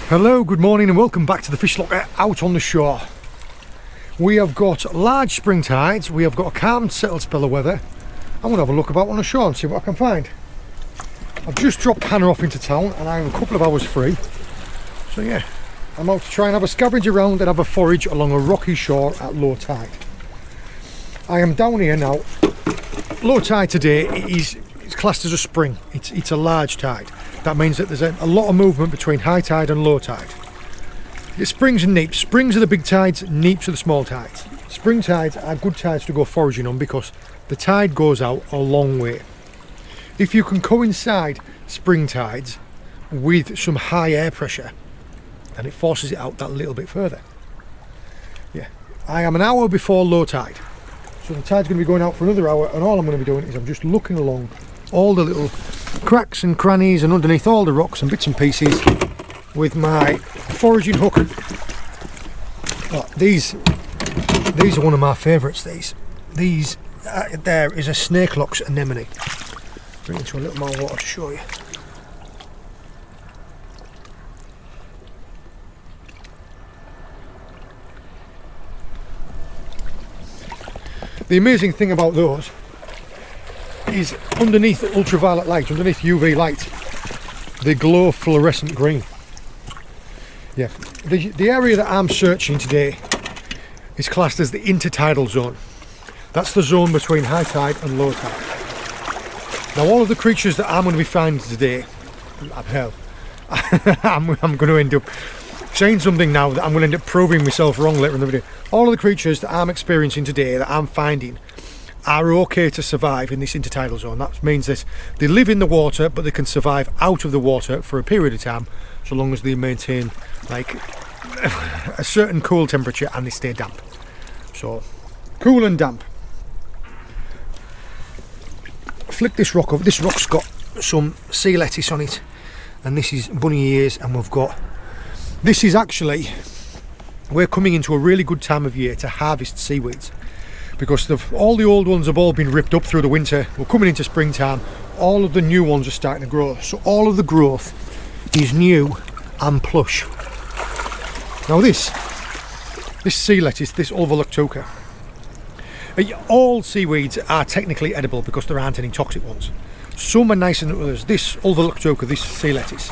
Hello, good morning and welcome back to the Fish Locker out on the shore. We have got large spring tides, we have got a calm settled spell of weather. I'm going to have a look about on the shore and see what I can find. I've just dropped Hannah off into town and I have a couple of hours free. So yeah, I'm out to try and have a scavenge around and have a forage along a rocky shore at low tide. I am down here now. Low tide today is classed as a spring. It's a large tide. That means that there's a lot of movement between high tide and low tide. It's springs and neaps. Springs are the big tides, neaps are the small tides. Spring tides are good tides to go foraging on because the tide goes out a long way. If you can coincide spring tides with some high air pressure, then it forces it out that little bit further. Yeah, I am an hour before low tide. So the tide's going to be going out for another hour and all I'm going to be doing is I'm just looking along all the little cracks and crannies and underneath all the rocks and bits and pieces with my foraging hook. Oh, these are one of my favourites. These there is a snake locks anemone. Bring it to a little more water to show you. The amazing thing about those is underneath ultraviolet light, underneath UV light, they glow fluorescent green. Yeah, the area that I'm searching today is classed as the intertidal zone. That's the zone between high tide and low tide. Now all of the creatures that I'm going to be finding today, I'm going to end up saying something now that I'm going to end up proving myself wrong later in the video. All of the creatures that I'm experiencing today, that I'm finding, are okay to survive in this intertidal zone. That means that they live in the water, but they can survive out of the water for a period of time, so long as they maintain like a certain cool temperature and they stay damp. So, cool and damp. Flick this rock up. This rock's got some sea lettuce on it, and this is bunny ears, and we've got. This is actually, we're coming into a really good time of year to harvest seaweeds. Because all the old ones have all been ripped up through the winter. We're coming into springtime, all of the new ones are starting to grow. So all of the growth is new and plush. Now this sea lettuce, this Ulvaloctoca, all seaweeds are technically edible because there aren't any toxic ones. Some are nicer than others. This Ulvaloctoca, this sea lettuce,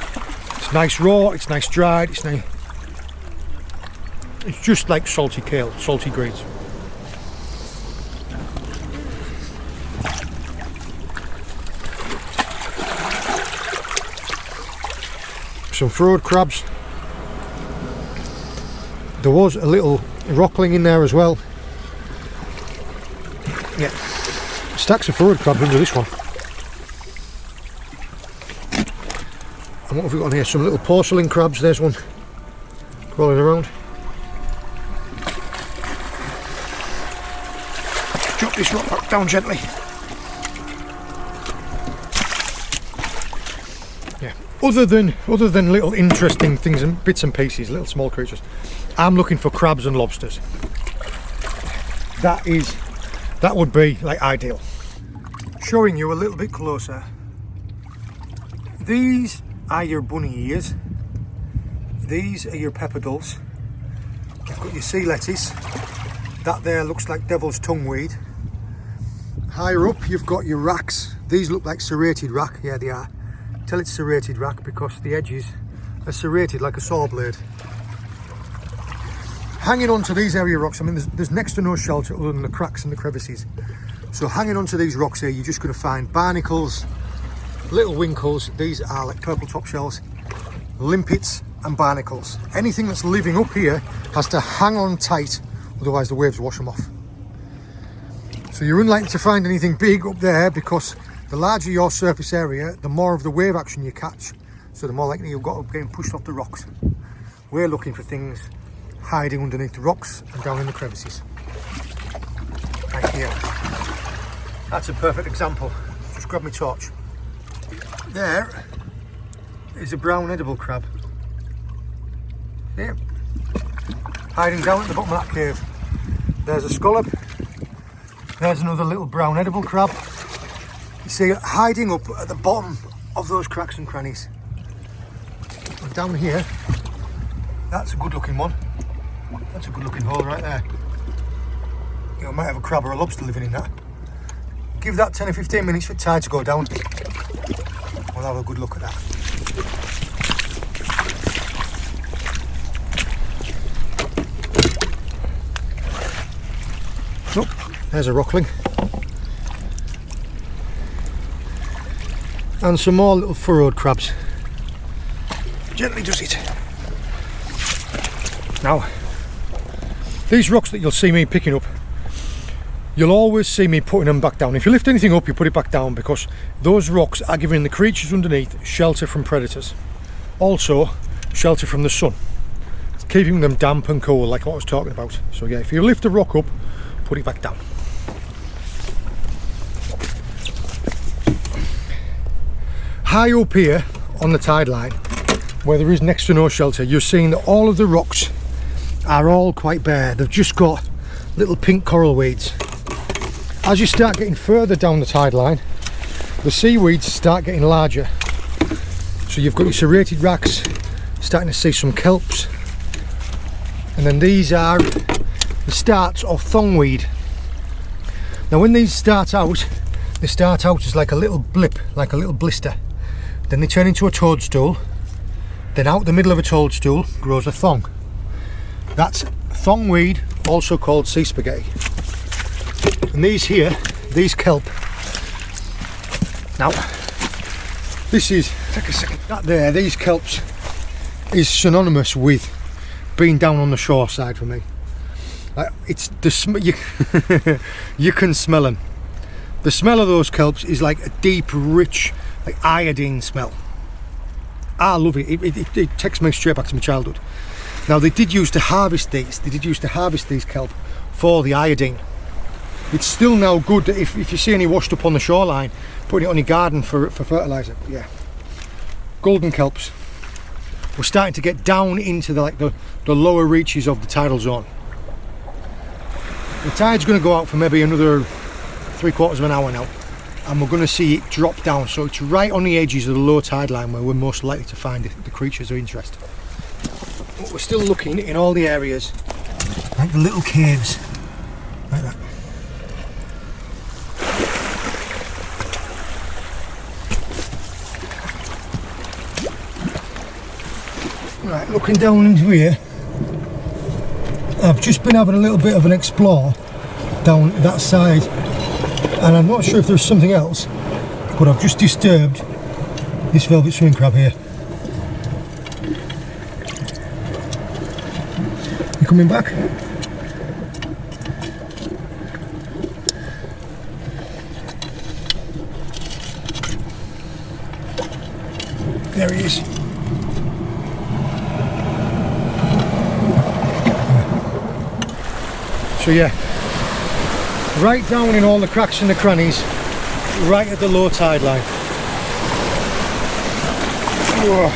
it's nice raw, it's nice dried, it's nice. It's just like salty kale, salty greens. Some frog crabs. There was a little rockling in there as well. Yeah, stacks of frog crabs under this one. And what have we got on here? Some little porcelain crabs. There's one crawling around. Drop this rock back down gently. Other than little interesting things and bits and pieces, little small creatures, I'm looking for crabs and lobsters. That would be like ideal. Showing you a little bit closer. These are your bunny ears. These are your pepperdulls. You've got your sea lettuce. That there looks like devil's tongueweed. Higher up you've got your racks. These look like serrated rack. Yeah, they are. Tell it's serrated rack because the edges are serrated like a saw blade. Hanging on to these area rocks, I mean there's next to no shelter other than the cracks and the crevices. So hanging on to these rocks here, you're just going to find barnacles, little winkles. These are like purple top shells, limpets and barnacles. Anything that's living up here has to hang on tight, otherwise the waves wash them off. So you're unlikely to find anything big up there because the larger your surface area, the more of the wave action you catch, so the more likely you've got to getting pushed off the rocks. We're looking for things hiding underneath the rocks and down in the crevices. Right here. That's a perfect example. Just grab my torch. There is a brown edible crab. See it? Hiding down at the bottom of that cave. There's a scallop. There's another little brown edible crab. You see it hiding up at the bottom of those cracks and crannies. And down here That's a good looking one. That's a good looking hole right there. You know, I might have a crab or a lobster living in that. Give that 10 or 15 minutes for the tide to go down. We'll have a good look at that. Oh, there's a rockling. And some more little furrowed crabs. Gently does it. Now, these rocks that you'll see me picking up, you'll always see me putting them back down. If you lift anything up, you put it back down, because those rocks are giving the creatures underneath shelter from predators. Also, shelter from the sun. It's keeping them damp and cool, like what I was talking about. So yeah, if you lift a rock up, put it back down. High up here on the tide line, where there is next to no shelter, you're seeing that all of the rocks are all quite bare. They've just got little pink coral weeds. As you start getting further down the tide line, the seaweeds start getting larger. So you've got your serrated racks, starting to see some kelps, and then these are the starts of thongweed. Now when these start out, they start out as like a little blip, like a little blister. Then they turn into a toadstool. Then out the middle of a toadstool grows a thong. That's thongweed, also called sea spaghetti. And these here, these kelp. Now, this is, take a second, that there, these kelps is synonymous with being down on the shore side for me. It's the you can smell them. The smell of those kelps is like a deep, rich, like iodine smell. I love it. It takes me straight back to my childhood. Now they did used to harvest these. They did used to harvest these kelp for the iodine. It's still now good if you see any washed up on the shoreline, putting it on your garden for fertiliser. But yeah, golden kelps. We're starting to get down into the lower reaches of the tidal zone. The tide's going to go out for maybe another 3/4 of an hour now, and we're going to see it drop down, so it's right on the edges of the low tide line where we're most likely to find the creatures of interest. But we're still looking in all the areas, like the little caves, like that. Right, looking down into here, I've just been having a little bit of an explore down that side, and I'm not sure if there's something else, but I've just disturbed this velvet swimming crab here. You coming back? There he is. So yeah, right down in all the cracks and the crannies, right at the low tide line. Whoa.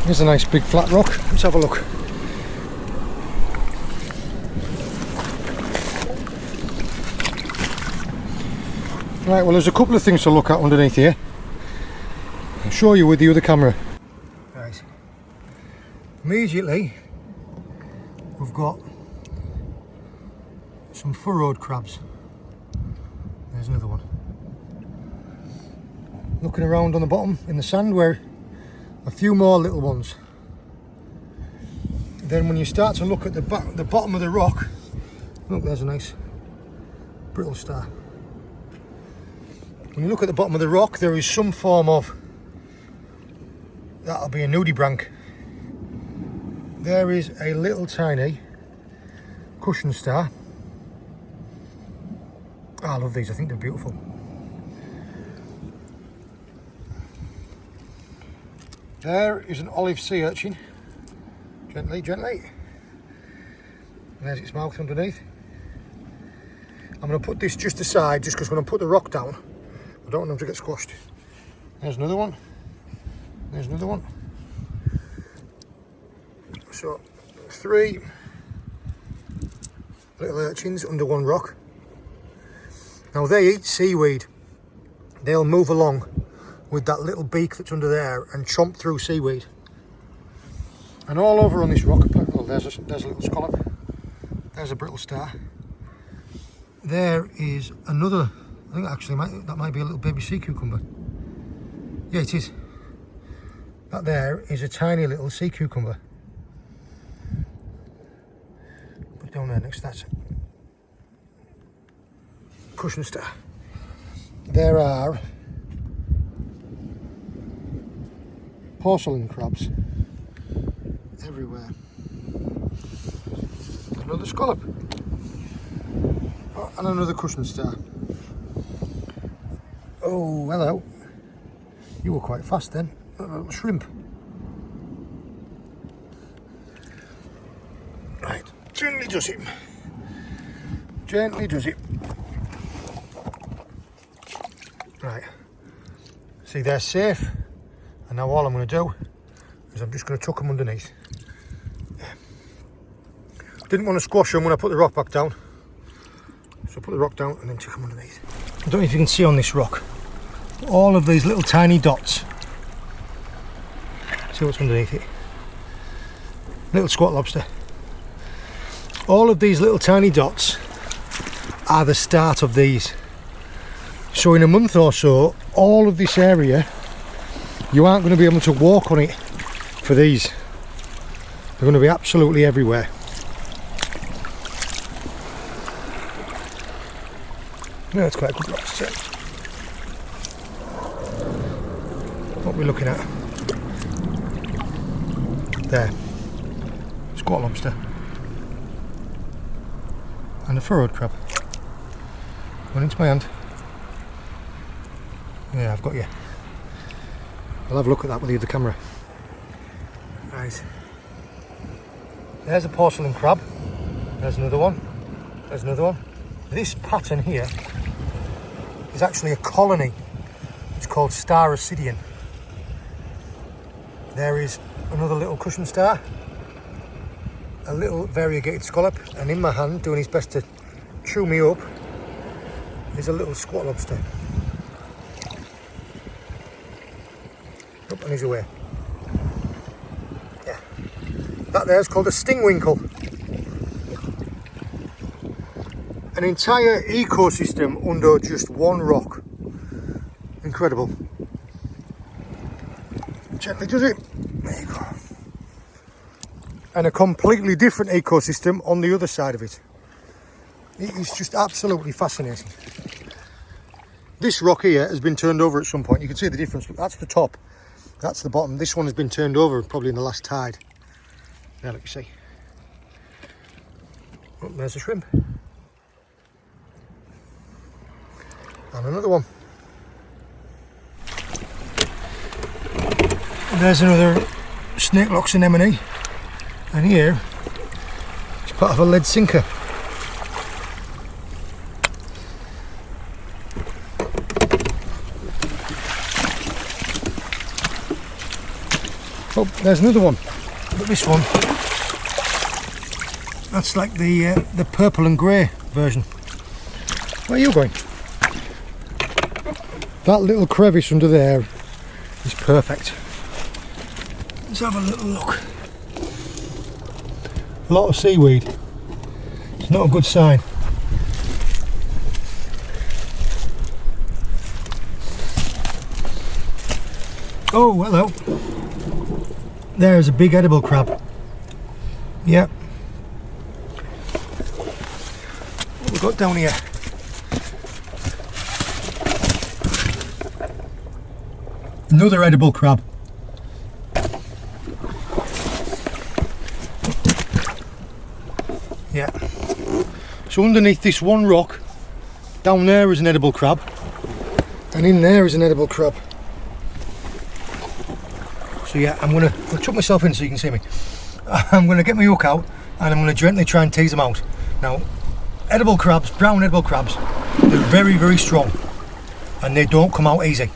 Here's a nice big flat rock. Let's have a look. Right, well there's a couple of things to look at underneath here. I'll show you with the other camera. Right. Immediately we've got some furrowed crabs. There's another one. Looking around on the bottom in the sand where a few more little ones. Then when you start to look at the bottom of the rock, look, there's a nice brittle star. When you look at the bottom of the rock, there is some form of, that'll be a nudibranch. There is a little tiny cushion star. Oh, I love these, I think they're beautiful. There is an olive sea urchin. Gently, gently. And there's its mouth underneath. I'm going to put this just aside, just because when I put the rock down, I don't want them to get squashed. There's another one. There's another one. So, 3 little urchins under one rock. Now they eat seaweed. They'll move along with that little beak that's under there and chomp through seaweed. And all over on this rock, oh, there's a little scallop, there's a brittle star. There is another, I think actually that might be a little baby sea cucumber. Yeah, it is. That there is a tiny little sea cucumber. Put down there next to that cushion star. There are porcelain crabs everywhere. Another scallop. Oh, and another cushion star. Oh, hello. You were quite fast then. Shrimp. Right, gently does it. Gently does it. Right. See, they're safe. And now all I'm going to do is I'm just going to tuck them underneath. Didn't want to squash them when I put the rock back down. So put the rock down and then tuck them underneath. I don't know if you can see on this rock. All of these little tiny dots. See what's underneath it? Little squat lobster. All of these little tiny dots are the start of these. So in a month or so, all of this area, you aren't going to be able to walk on it for these. They're going to be absolutely everywhere. Yeah, that's quite a good lobster. What we're looking at there, squat lobster and a furrowed crab. Going into my hand. Yeah, I've got you. I'll have a look at that with the other camera. Right. There's a porcelain crab. There's another one. There's another one. This pattern here is actually a colony. It's called star ascidian. There is another little cushion star, a little variegated scallop, and in my hand, doing his best to chew me up, is a little squat lobster. Up and he's away. Yeah. That there is called a stingwinkle. An entire ecosystem under just one rock. Incredible. Gently does it. There you go. And a completely different ecosystem on the other side of it. It is just absolutely fascinating. This rock here has been turned over at some point. You can see the difference. Look, that's the top. That's the bottom. This one has been turned over probably in the last tide. Now let me see. Oh, there's a shrimp. And another one. There's another snake locks anemone, and here it's part of a lead sinker. Oh, there's another one. But this one, that's like the purple and grey version. Where are you going? That little crevice under there is perfect. Let's have a little look. A lot of seaweed. It's not a good sign. Oh, hello. There's a big edible crab. Yep. What have we got down here? Another edible crab. Yeah. So underneath this one rock, down there is an edible crab, and in there is an edible crab. So yeah, I'll chuck myself in so you can see me. I'm gonna get my hook out and I'm gonna gently try and tease them out. Now, edible crabs, brown edible crabs, they're very, very strong and they don't come out easy.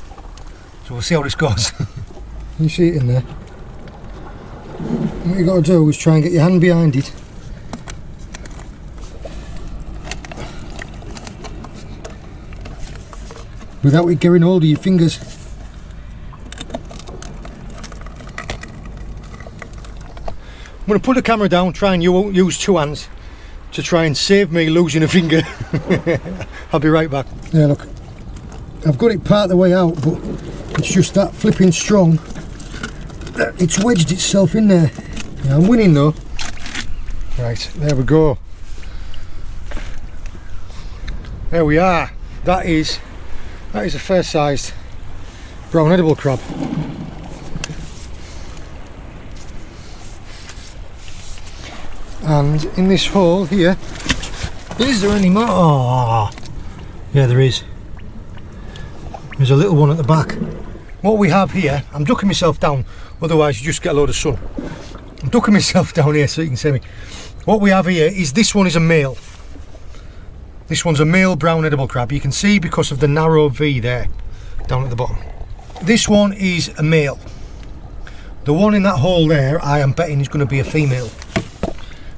So we'll see how this goes. You see it in there. What you got to do is try and get your hand behind it. Without it getting hold of your fingers. going to put the camera down, try and use 2 hands to try and save me losing a finger. I'll be right back. Yeah, look, I've got it part of the way out, but it's just that flipping strong that it's wedged itself in there. Yeah, I'm winning though. Right, there we go. There we are. That is a fair sized brown edible crab. And in this hole here, is there any more? Oh, yeah, there is. There's a little one at the back. What we have here, I'm ducking myself down, otherwise you just get a load of sun. I'm ducking myself down here so you can see me. What we have here is, this one is a male. This one's a male brown edible crab. You can see because of the narrow V there, down at the bottom. This one is a male. The one in that hole there, I am betting is going to be a female.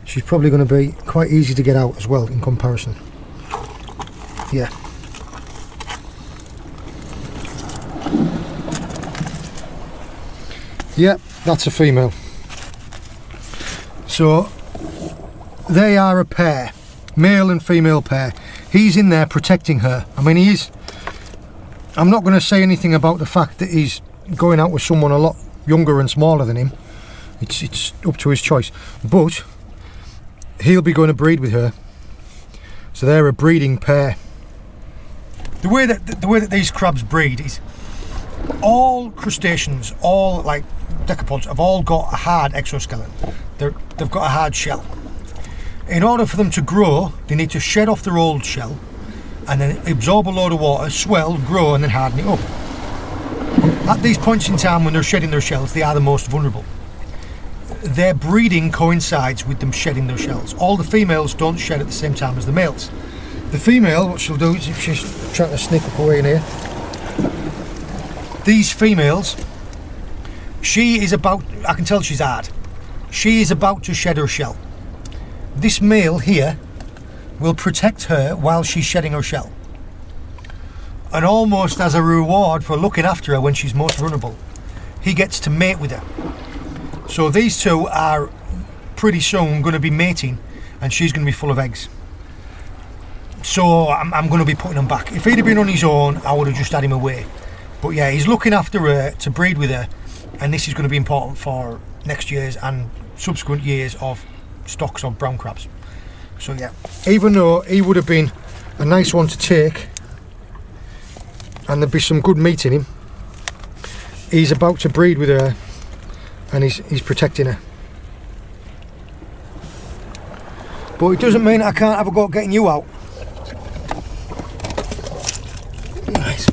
She's probably going to be quite easy to get out as well in comparison. Yeah. Yeah, that's a female. So they are a pair, male and female pair. He's in there protecting her. I mean, he is. I'm not going to say anything about the fact that he's going out with someone a lot younger and smaller than him. It's up to his choice. But he'll be going to breed with her. So they're a breeding pair. The way that these crabs breed is, all crustaceans, all like decapods, have all got a hard exoskeleton. They've got a hard shell. In order for them to grow, they need to shed off their old shell and then absorb a load of water, swell, grow, and then harden it up. At these points in time when they're shedding their shells, they are the most vulnerable. Their breeding coincides with them shedding their shells. All the females don't shed at the same time as the males. The female, what she'll do is, if she's trying to sneak up away in here, these females, she is about, I can tell she's hard. She is about to shed her shell. This male here will protect her while she's shedding her shell. And almost as a reward for looking after her when she's most vulnerable, he gets to mate with her. So these two are pretty soon going to be mating, and she's going to be full of eggs. So I'm going to be putting him back. If he'd have been on his own, I would have just had him away. But yeah, he's looking after her to breed with her, and this is going to be important for next year's and subsequent years of stocks of brown crabs. So yeah, even though he would have been a nice one to take and there'd be some good meat in him, he's about to breed with her and he's protecting her. But it doesn't mean I can't have a go at getting you out. Nice.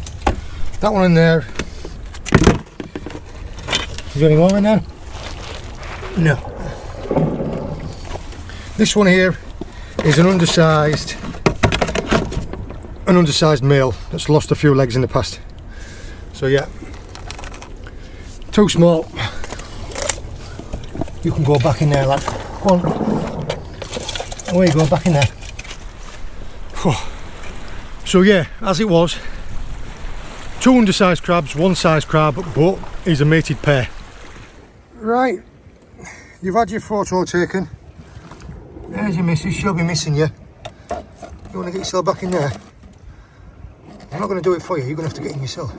That one in there. Is there any more in there? No. This one here is an undersized male that's lost a few legs in the past. So yeah, too small. You can go back in there, lad. Go on. Away you go, back in there. So yeah, as it was, 2 undersized crabs, 1 size crab, but he's a mated pair. Right, you've had your photo taken. There's your missus, she'll be missing you. You want to get yourself back in there? I'm not going to do it for you, you're going to have to get in yourself.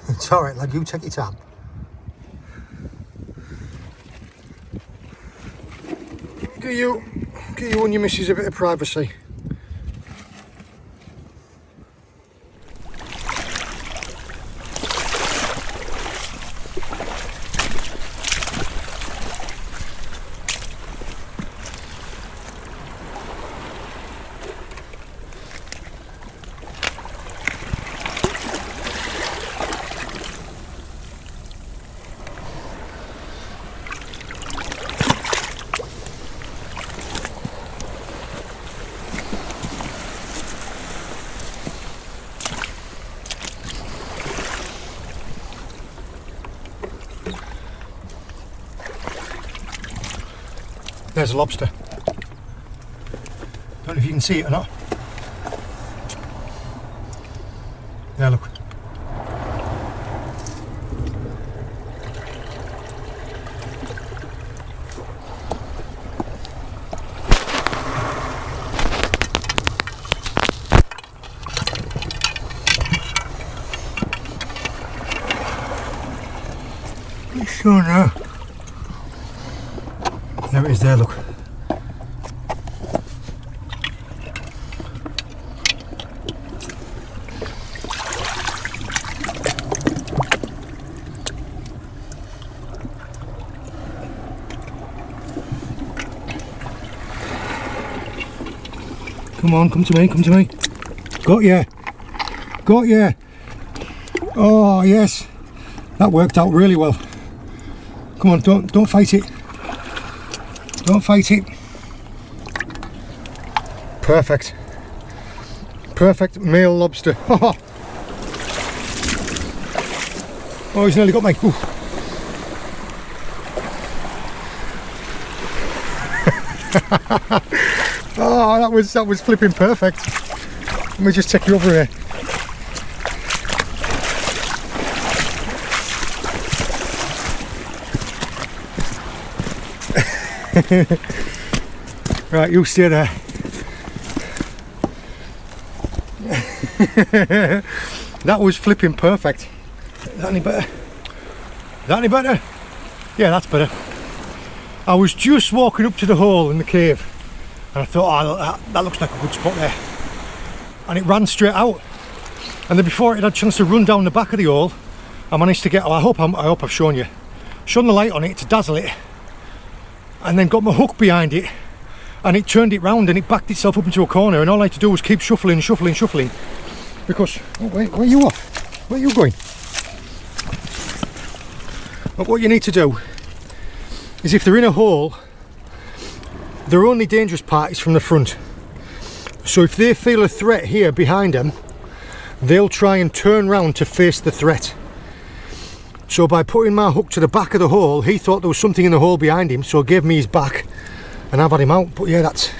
It's alright lad, you take your time. Give you and your missus a bit of privacy. there's a lobster. Don't know if you can see it or not. There, look. Sure now. There it is there, look. Come on, come to me, come to me. Got ya. Got ya. Oh yes. That worked out really well. Come on, don't fight it. Don't fight it. Perfect. Perfect male lobster. Oh, he's nearly got me. Ooh. Oh, that was flipping perfect. Let me just take you over here. Right, you stay there. That was flipping perfect. Is that any better? Is that any better? Yeah, that's better. I was just walking up to the hole in the cave and I thought, oh, that looks like a good spot there. And it ran straight out. And then before it had a chance to run down the back of the hole, I managed to get, I hope I've shown you. Shone the light on it to dazzle it. And then got my hook behind it and it turned it round and it backed itself up into a corner, and all I had to do was keep shuffling because, oh wait, where are you off? Where are you going? But what you need to do is, if they're in a hole, their only dangerous part is from the front. So if they feel a threat here behind them, they'll try and turn round to face the threat. So by putting my hook to the back of the hole, he thought there was something in the hole behind him, so gave me his back and I've had him out. But yeah, that's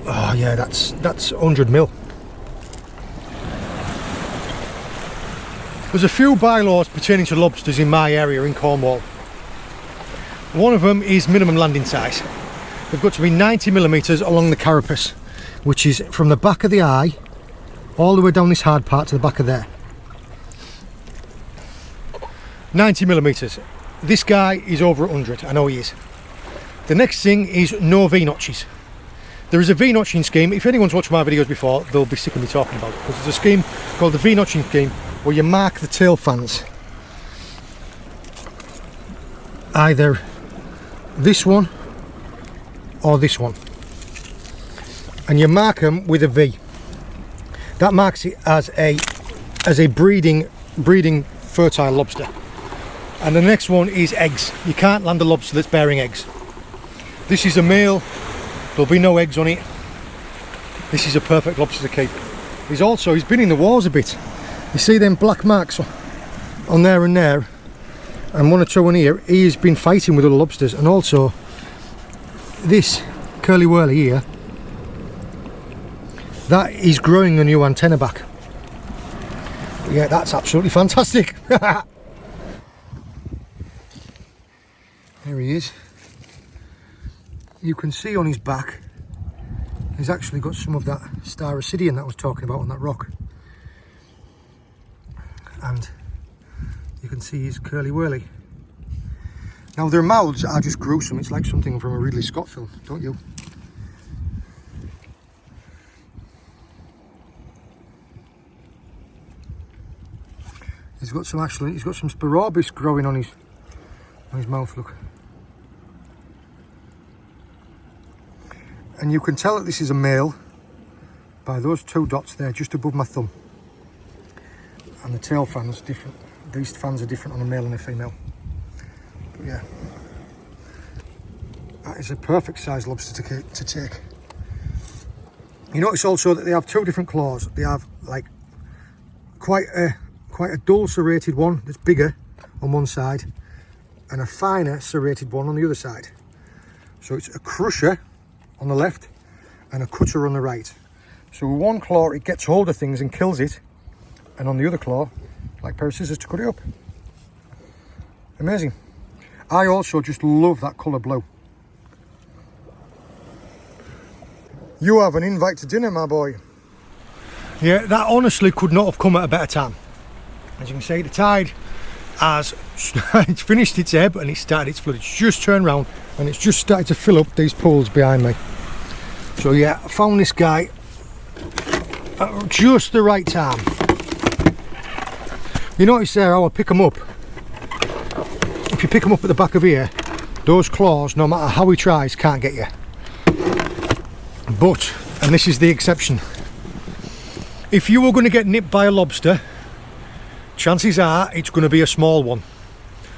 100 mil. There's a few bylaws pertaining to lobsters in my area in Cornwall. One of them is minimum landing size. They've got to be 90mm along the carapace, which is from the back of the eye all the way down this hard part to the back of there. 90mm. This guy is over 100, I know he is. The next thing is no V-notches. There is a V-notching scheme. If anyone's watched my videos before, they'll be sick of me talking about it, because there's a scheme called the V-notching scheme where you mark the tail fans. Either this one or this one. And you mark them with a V. That marks it as a breeding fertile lobster. And the next one is eggs. You can't land a lobster that's bearing eggs. This is a male, there'll be no eggs on it. This is a perfect lobster to keep. He's been in the wars a bit. You see them black marks on there and there, and one or two on here. He has been fighting with other lobsters. And also this curly whirly here, that is growing a new antenna back. But yeah, that's absolutely fantastic. There he is. You can see on his back he's actually got some of that star ascidian that I was talking about on that rock, and you can see his curly whirly. Now their mouths are just gruesome. It's like something from a Ridley Scott film, don't you? He's got some sporobis growing on his mouth, look. And you can tell that this is a male by those two dots there just above my thumb. And the tail fans different. These fans are different on a male and a female. But yeah, that is a perfect size lobster to take. You notice also that they have two different claws. They have like quite a dull serrated one that's bigger on one side, and a finer serrated one on the other side. So it's a crusher on the left and a cutter on the right. So with one claw it gets hold of things and kills it, and on the other claw, like a pair of scissors to cut it up. Amazing. I also just love that colour blue. You have an invite to dinner, my boy. Yeah, that honestly could not have come at a better time. As you can see, the tide has it's finished its ebb and it started its flood. It's just turned round and it's just started to fill up these pools behind me. So yeah, I found this guy at just the right time. You notice there how I pick them up. If you pick them up at the back of here, those claws, no matter how he tries, can't get you. But, and this is the exception, if you were going to get nipped by a lobster, chances are it's going to be a small one.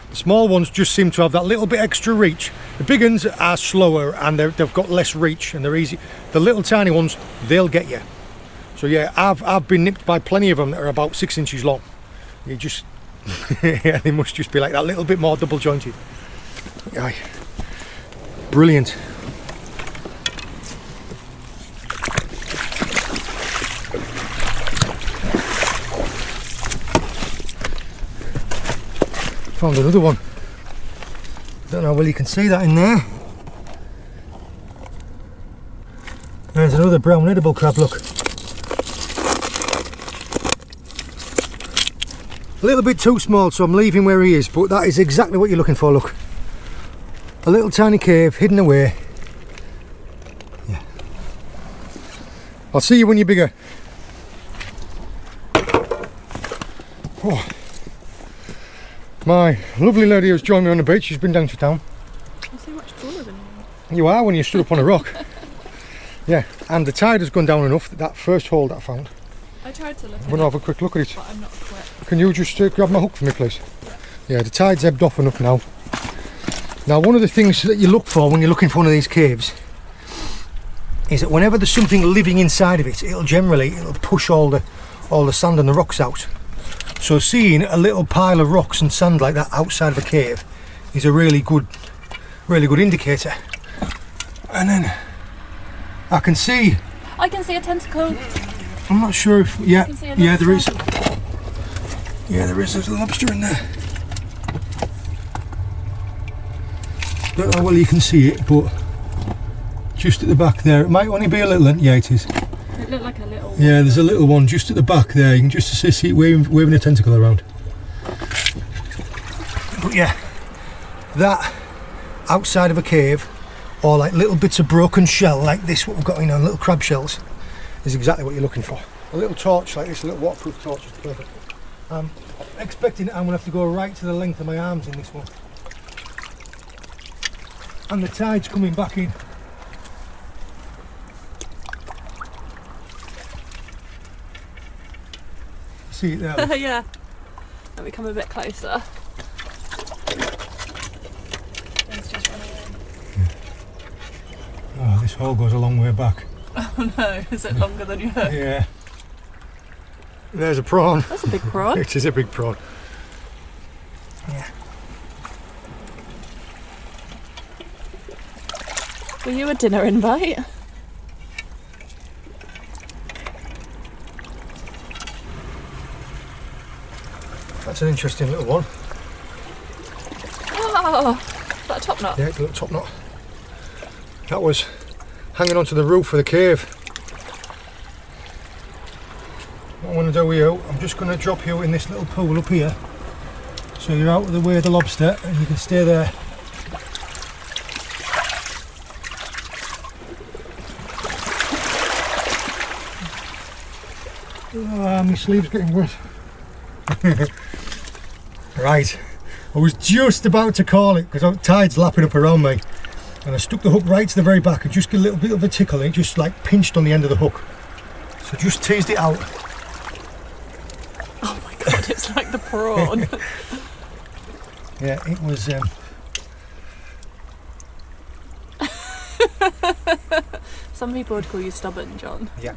The small ones just seem to have that little bit extra reach. The big ones are slower and they've got less reach and they're easy. The little tiny ones, they'll get you. So yeah, I've been nipped by plenty of them that are about 6 inches long. You just, yeah, they must just be like that little bit more double jointed. Aye. Brilliant. Found another one. Don't know, well, you can see that in there. There's another brown edible crab, look. A little bit too small, so I'm leaving where he is, but that is exactly what you're looking for, look. A little tiny cave hidden away. Yeah. I'll see you when you're bigger. Oh. My lovely lady who's joined me on the beach, she's been down to town. I'm so much taller than you. You are when you stood up on a rock. Yeah, and the tide has gone down enough that first hole that I found. I tried to look at I'm going to have a quick look at it. but I'm not equipped. Can you just grab my hook for me, please? Yeah, the tide's ebbed off enough now. Now, one of the things that you look for when you're looking for one of these caves is that whenever there's something living inside of it, it'll push all the sand and the rocks out. So seeing a little pile of rocks and sand like that outside of a cave is a really good indicator. And then I can see I can see a tentacle. I'm not sure if yeah there is. Yeah, there's a lobster in there. Don't know how well you can see it, but just at the back there, it might only be a little one. Yeah, it is. It looked like a little one. Yeah, there's a little one just at the back there. You can just see it waving a tentacle around. But yeah, that outside of a cave, or like little bits of broken shell like this, what we've got, little crab shells, is exactly what you're looking for. A little torch like this, a little waterproof torch is perfect. I'm expecting I'm going to have to go right to the length of my arms in this one. And the tide's coming back in. See it there? Yeah. Let me come a bit closer. It's just running in. Oh, this hole goes a long way back. Oh no, is it longer than your hook? Yeah. There's a prawn. That's a big prawn. It is a big prawn. Yeah. Were you a dinner invite? That's an interesting little one. Oh, is that a top knot? Yeah, it's a little top knot. That was hanging onto the roof of the cave. What I'm going to do with you, I'm just going to drop you in this little pool up here, so you're out of the way of the lobster and you can stay there. My sleeve's getting wet. Right, I was just about to call it because the tide's lapping up around me, and I stuck the hook right to the very back and just get a little bit of a tickle, and it just like pinched on the end of the hook. So just teased it out. Oh my god, it's like the prawn. Yeah, it was. Some people would call you stubborn, John. Yeah.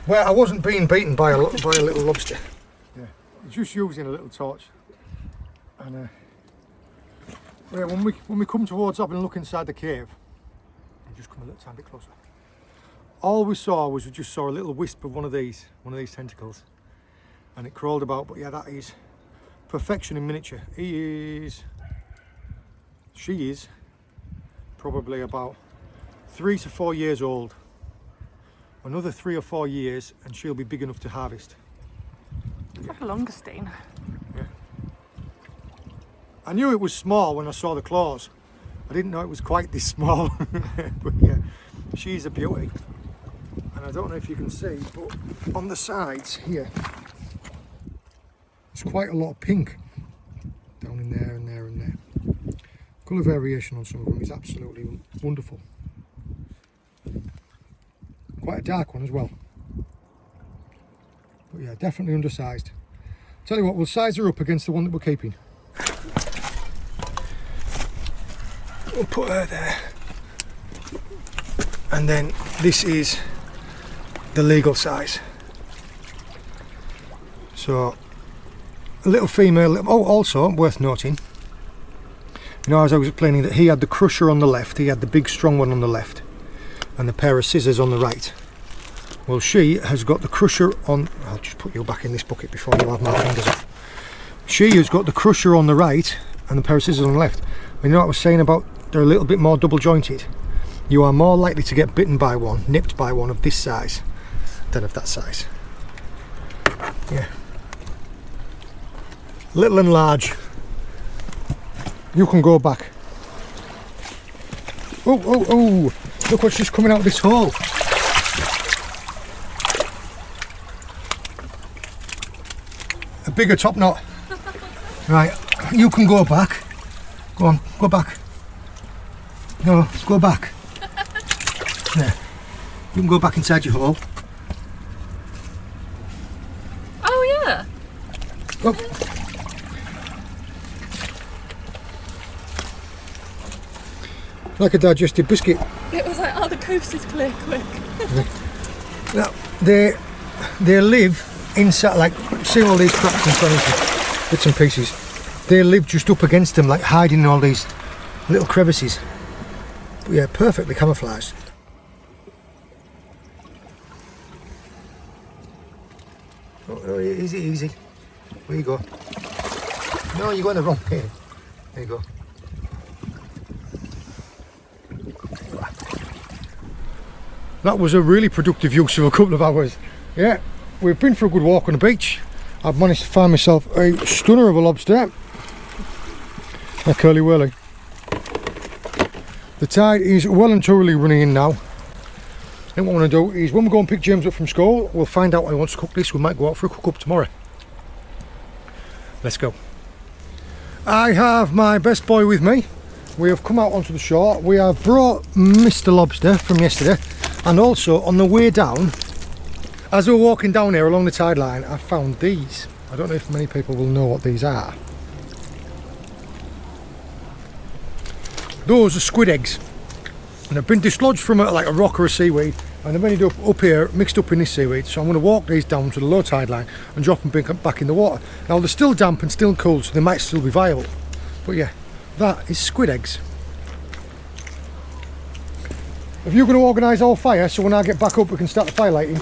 Well, I wasn't being beaten by a little lobster. Yeah, just using a little torch. And yeah, when we come towards having a look inside the cave, just come a little tiny bit closer. All we just saw a little wisp of one of these tentacles, and it crawled about. But yeah, that is perfection in miniature. She is probably about 3 to 4 years old. Another 3 or 4 years and she'll be big enough to harvest. It's like a longustine. Yeah. I knew it was small when I saw the claws. I didn't know it was quite this small. But yeah, she's a beauty. And I don't know if you can see, but on the sides here, there's quite a lot of pink down in there and there and there. Colour variation on some of them is absolutely wonderful. Quite a dark one as well. But yeah, definitely undersized. Tell you what, we'll size her up against the one that we're keeping. We'll put her there. And then this is the legal size. So, a little female. Oh, also worth noting, you know, as I was explaining, that he had the crusher on the left, he had the big strong one on the left, and the pair of scissors on the right. Well, she has got the crusher on. I'll just put you back in this bucket before you have my fingers up. She has got the crusher on the right and the pair of scissors on the left. And you know what I was saying about they're a little bit more double jointed? You are more likely to get bitten by one, nipped by one of this size than of that size. Yeah. Little and large. You can go back. Oh, oh, oh! Look what's just coming out of this hole. A bigger top knot. Right, you can go back. Go on, go back. No, go back. There. You can go back inside your hole. Oh yeah. Go. Like a digested biscuit. It was like, oh, the coast is clear, quick. Now, they live inside, like, see all these cracks and crannies, bits and pieces. They live just up against them, like hiding in all these little crevices. But yeah, perfectly camouflaged. Oh, easy, easy. Where you go? No, you're going the wrong way. There you go. That was a really productive use of a couple of hours. Yeah, we've been for a good walk on the beach. I've managed to find myself a stunner of a lobster. A curly whirly. The tide is well and truly running in now. And what I want to do is when we go and pick James up from school, we'll find out what he wants to cook this. We might go out for a cook up tomorrow. Let's go. I have my best boy with me. We have come out onto the shore. We have brought Mr. Lobster from yesterday. And also on the way down, as we were walking down here along the tide line, I found these. I don't know if many people will know what these are. Those are squid eggs. And they've been dislodged from like a rock or a seaweed, and they've ended up here, mixed up in this seaweed. So I'm going to walk these down to the low tide line and drop them back in the water. Now they're still damp and still cold, so they might still be viable. But yeah, that is squid eggs. If you're going to organise our fire, so when I get back up we can start the fire lighting.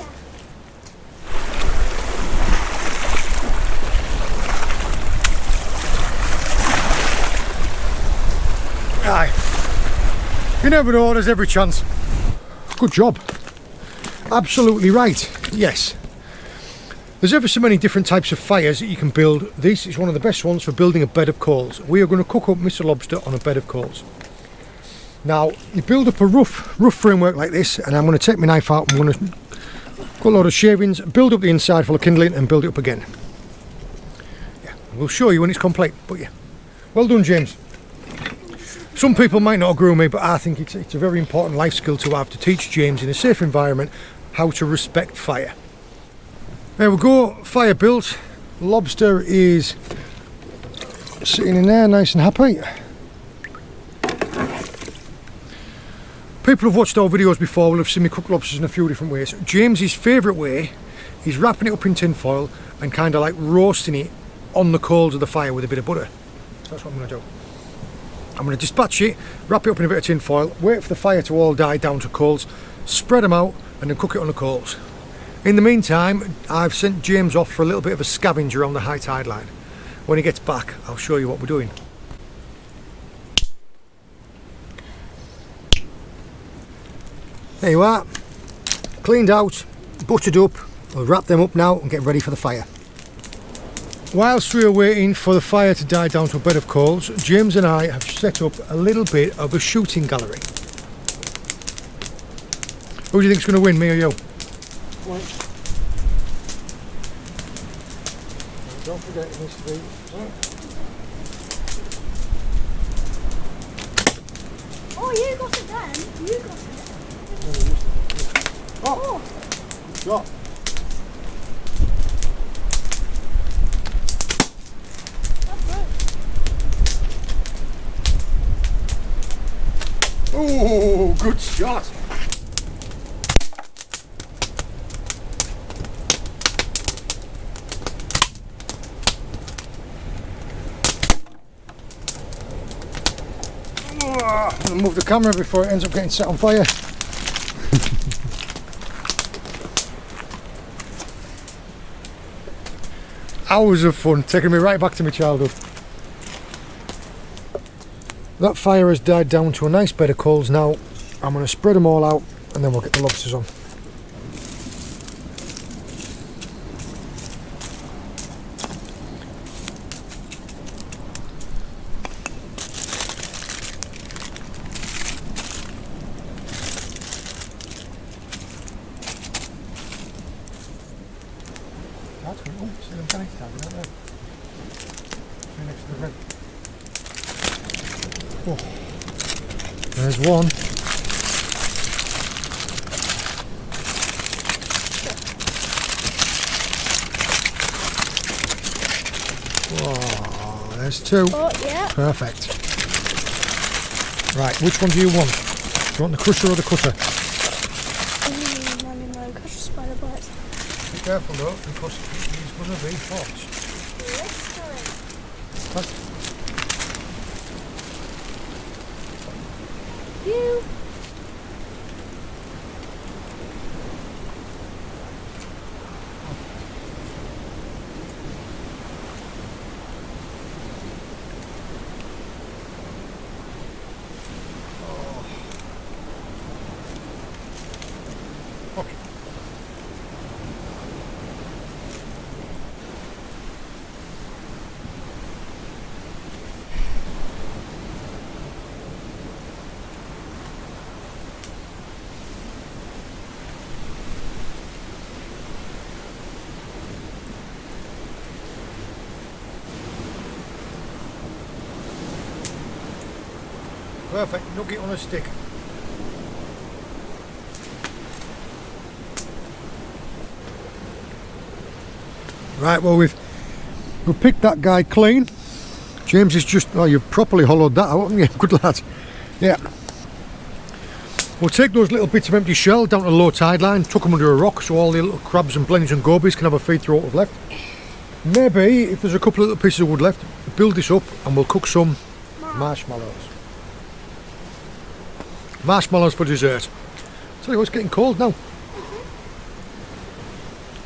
Aye. You never know, there's every chance. Good job. Absolutely right. Yes. There's ever so many different types of fires that you can build. This is one of the best ones for building a bed of coals. We are going to cook up Mr. Lobster on a bed of coals. Now, you build up a rough framework like this, and I'm going to take my knife out, I'm going to got a load of shavings, build up the inside full of kindling and build it up again. Yeah, we'll show you when it's complete, but yeah. Well done, James. Some people might not agree with me, but I think it's a very important life skill to have, to teach James in a safe environment how to respect fire. There we go, fire built. Lobster is sitting in there nice and happy. People who've watched our videos before will have seen me cook lobsters in a few different ways. James's favourite way is wrapping it up in tin foil and kind of like roasting it on the coals of the fire with a bit of butter. So that's what I'm going to do. I'm going to dispatch it, wrap it up in a bit of tin foil, wait for the fire to all die down to coals, spread them out and then cook it on the coals. In the meantime, I've sent James off for a little bit of a scavenger on the high tide line. When he gets back, I'll show you what we're doing. There you are, cleaned out, buttered up. We'll wrap them up now and get ready for the fire. Whilst we are waiting for the fire to die down to a bed of coals, James and I have set up a little bit of a shooting gallery. Who do you think's going to win, me or you? Don't forget it needs to be. Oh, you got it then. You got it. Oh! Shot. Oh, good shot. I'm going to move the camera before it ends up getting set on fire. Hours of fun, taking me right back to my childhood. That fire has died down to a nice bed of coals now. I'm going to spread them all out and then we'll get the lobsters on. Oh, there's one. Oh, there's two. Oh, yeah. Perfect. Right, which one do you want? Do you want the crusher or the cutter? No, crusher spider bites. Be careful though, because he's going to be hot. You. Okay. Perfect, nugget on a stick. Right, well we've picked that guy clean. James is just, oh, you've properly hollowed that out, haven't you? Good lad. Yeah. We'll take those little bits of empty shell down to the low tide line, tuck them under a rock so all the little crabs and blennies and gobies can have a feed through what we've left. Maybe, if there's a couple of little pieces of wood left, build this up and we'll cook some marshmallows. Marshmallows for dessert. Tell you what, it's getting cold now.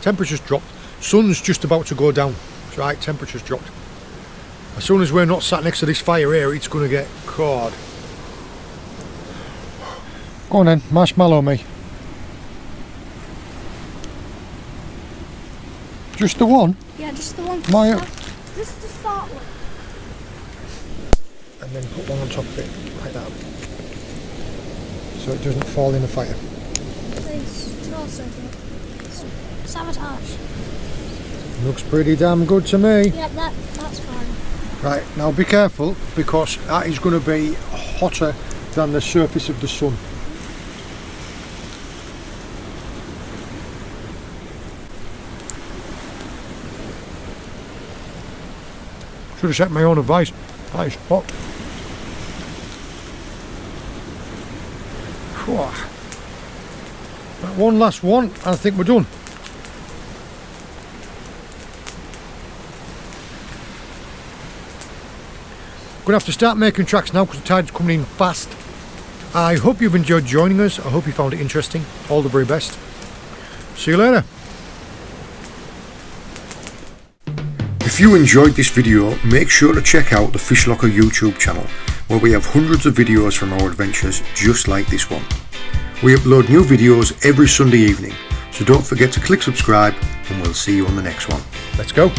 Temperature's dropped. Sun's just about to go down. That's right, temperature's dropped. As soon as we're not sat next to this fire here, it's going to get cold. Go on then, marshmallow me. Just the one? Yeah, just the one. Just to start with. And then put one on top of it, like that. So it doesn't fall in the fire. Please, also sabotage. Looks pretty damn good to me. Yeah, that's fine. Right, now be careful because that is going to be hotter than the surface of the sun. Should have set my own advice. That is hot. Right, one last one and I think we're done. Gonna have to start making tracks now because the tide's coming in fast. I hope you've enjoyed joining us. I hope you found it interesting. All the very best. See you later. If you enjoyed this video, make sure to check out the Fish Locker YouTube channel, where we have hundreds of videos from our adventures just like this one. We upload new videos every Sunday evening, so don't forget to click subscribe and we'll see you on the next one. Let's go.